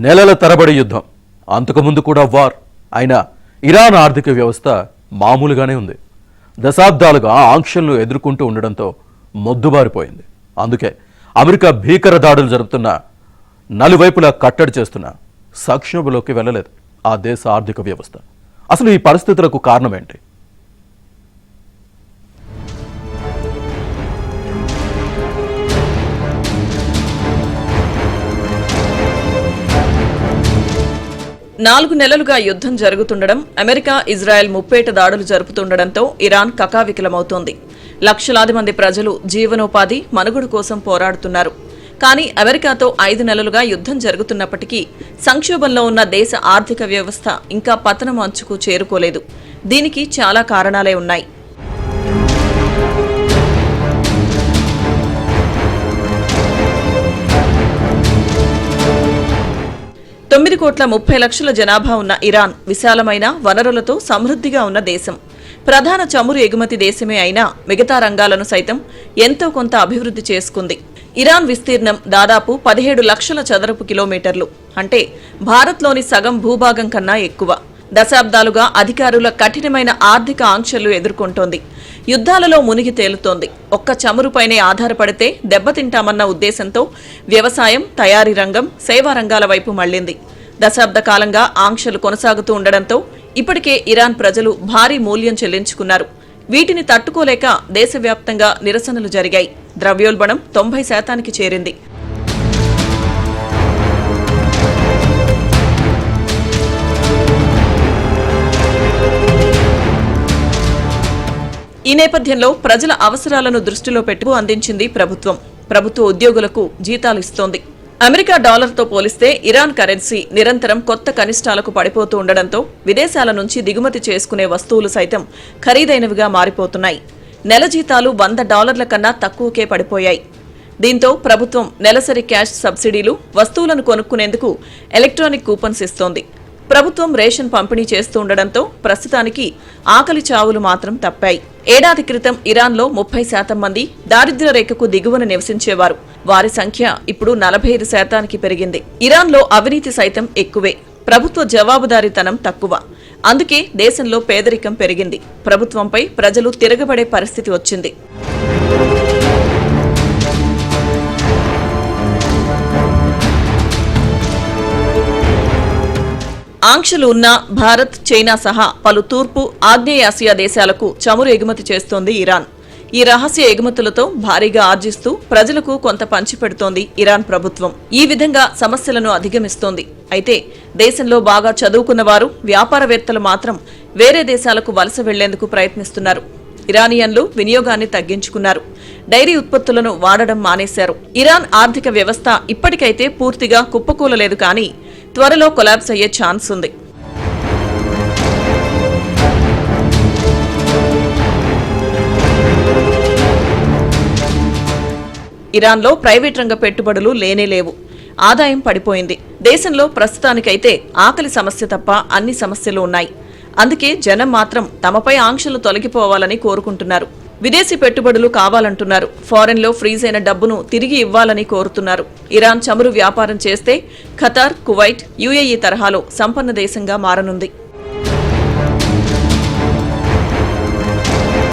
నెలల తరబడి యుద్ధం, అంతకుముందు కూడా వార్ అయినా ఇరాన్ ఆర్థిక వ్యవస్థ మామూలుగానే ఉంది. దశాబ్దాలుగా ఆంక్షలను ఎదుర్కొంటూ ఉండడంతో మొద్దుబారిపోయింది. అందుకే అమెరికా భీకర దాడులు జరుపుతున్న, నలువైపులా కట్టడి చేస్తున్న సంక్షోభంలోకి వెళ్ళలేదు ఆ దేశ ఆర్థిక వ్యవస్థ. అసలు ఈ పరిస్థితులకు కారణం ఏంటి? నాలుగు నెలలుగా యుద్ధం జరుగుతుండడం, అమెరికా ఇజ్రాయెల్ ముప్పేట దాడులు జరుపుతుండడంతో ఇరాన్ కకావికలమవుతోంది. లక్షలాది మంది ప్రజలు జీవనోపాధి, మనుగడ కోసం పోరాడుతున్నారు. కానీ అమెరికాతో 5 నెలలుగా యుద్ధం జరుగుతున్నప్పటికీ సంక్షోభంలో ఉన్న దేశ ఆర్థిక వ్యవస్థ ఇంకా పతనం అంచుకు చేరుకోలేదు. దీనికి చాలా కారణాలే ఉన్నాయి. $9.30 జనాభా ఉన్న ఇరాన్ విశాలమైన వనరులతో సమృద్ధిగా ఉన్న దేశం. ప్రధాన చమురు ఎగుమతి దేశమే అయినా మిగతా రంగాలను సైతం ఎంతో కొంత అభివృద్ధి చేసుకుంది. ఇరాన్ విస్తీర్ణం దాదాపు 17 లక్షల చదరపు కిలోమీటర్లు, అంటే భారత్లోని సగం భూభాగం కన్నా ఎక్కువ. దశాబ్దాలుగా అధికారుల కఠినమైన ఆర్థిక ఆంక్షలు ఎదుర్కొంటోంది. యుద్ధాలలో మునిగి తేలుతోంది. ఒక్క చమురుపైనే ఆధారపడితే దెబ్బతింటామన్న ఉద్దేశంతో వ్యవసాయం, తయారీ రంగం, సేవా రంగాల వైపు మళ్లింది. దశాబ్ద కాలంగా ఆంక్షలు కొనసాగుతూ ఉండడంతో ఇప్పటికే ఇరాన్ ప్రజలు భారీ మూల్యం చెల్లించుకున్నారు. వీటిని తట్టుకోలేక దేశవ్యాప్తంగా నిరసనలు జరిగాయి. ద్రవ్యోల్బణం 90% చేరింది. ఈ నేపథ్యంలో ప్రజల అవసరాలను దృష్టిలో పెట్టుకు అందించింది ప్రభుత్వం. ప్రభుత్వ ఉద్యోగులకు జీతాలు ఇస్తోంది. అమెరికా డాలర్తో పోలిస్తే ఇరాన్ కరెన్సీ నిరంతరం కొత్త కనిష్టాలకు పడిపోతూ ఉండడంతో విదేశాల నుంచి దిగుమతి చేసుకునే వస్తువులు సైతం ఖరీదైనవిగా మారిపోతున్నాయి. నెల జీతాలు $100 కన్నా తక్కువకే పడిపోయాయి. దీంతో ప్రభుత్వం నెలసరి క్యాష్ సబ్సిడీలు, వస్తువులను కొనుక్కునేందుకు ఎలక్ట్రానిక్ కూపన్స్ ఇస్తోంది. ప్రభుత్వం రేషన్ పంపిణీ చేస్తూ ఉండడంతో ప్రస్తుతానికి ఆకలి చావులు మాత్రం తప్పాయి. ఏడాది క్రితం ఇరాన్లో 30% మంది దారిద్ర్య రేఖకు దిగువన నివసించేవారు. వారి సంఖ్య ఇప్పుడు 45% పెరిగింది. ఇరాన్లో అవినీతి సైతం ఎక్కువే, ప్రభుత్వ జవాబుదారీతనం తక్కువ. అందుకే దేశంలో పేదరికం పెరిగింది. ప్రభుత్వంపై ప్రజలు తిరగబడే పరిస్థితి వచ్చింది. ఆంక్షలు ఉన్న భారత్, చైనా సహా పలు తూర్పు, ఆగ్నేయాసియా దేశాలకు చమురు ఎగుమతి చేస్తోంది ఇరాన్. ఈ రహస్య ఎగుమతులతో భారీగా ఆర్జిస్తూ ప్రజలకు కొంత పంచిపెడుతోంది ఇరాన్ ప్రభుత్వం. ఈ విధంగా సమస్యలను అధిగమిస్తోంది. అయితే దేశంలో బాగా చదువుకున్న వారు, వ్యాపారవేత్తలు మాత్రం వేరే దేశాలకు వలస వెళ్లేందుకు ప్రయత్నిస్తున్నారు. ఇరానియన్లు వినియోగాన్ని తగ్గించుకున్నారు. డైరీ ఉత్పత్తులను వాడడం మానేశారు. ఇరాన్ ఆర్థిక వ్యవస్థ ఇప్పటికైతే పూర్తిగా కుప్పకూలలేదు, కానీ త్వరలో కొలాప్స్ అయ్యే ఛాన్స్ ఉంది. ఇరాన్లో ప్రైవేట్ రంగ పెట్టుబడులు లేనేలేవు. ఆదాయం పడిపోయింది. దేశంలో ప్రస్తుతానికైతే ఆకలి సమస్య తప్ప అన్ని సమస్యలు ఉన్నాయి. అందుకే జనం మాత్రం తమపై ఆంక్షలు తొలగిపోవాలని కోరుకుంటున్నారు. విదేశీ పెట్టుబడులు కావాలంటున్నారు. ఫారెన్లో ఫ్రీజ్ అయిన డబ్బును తిరిగి ఇవ్వాలని కోరుతున్నారు. ఇరాన్ చమురు వ్యాపారం చేస్తే ఖతార్, కువైట్, UAE తరహాలో సంపన్న దేశంగా మారనుంది.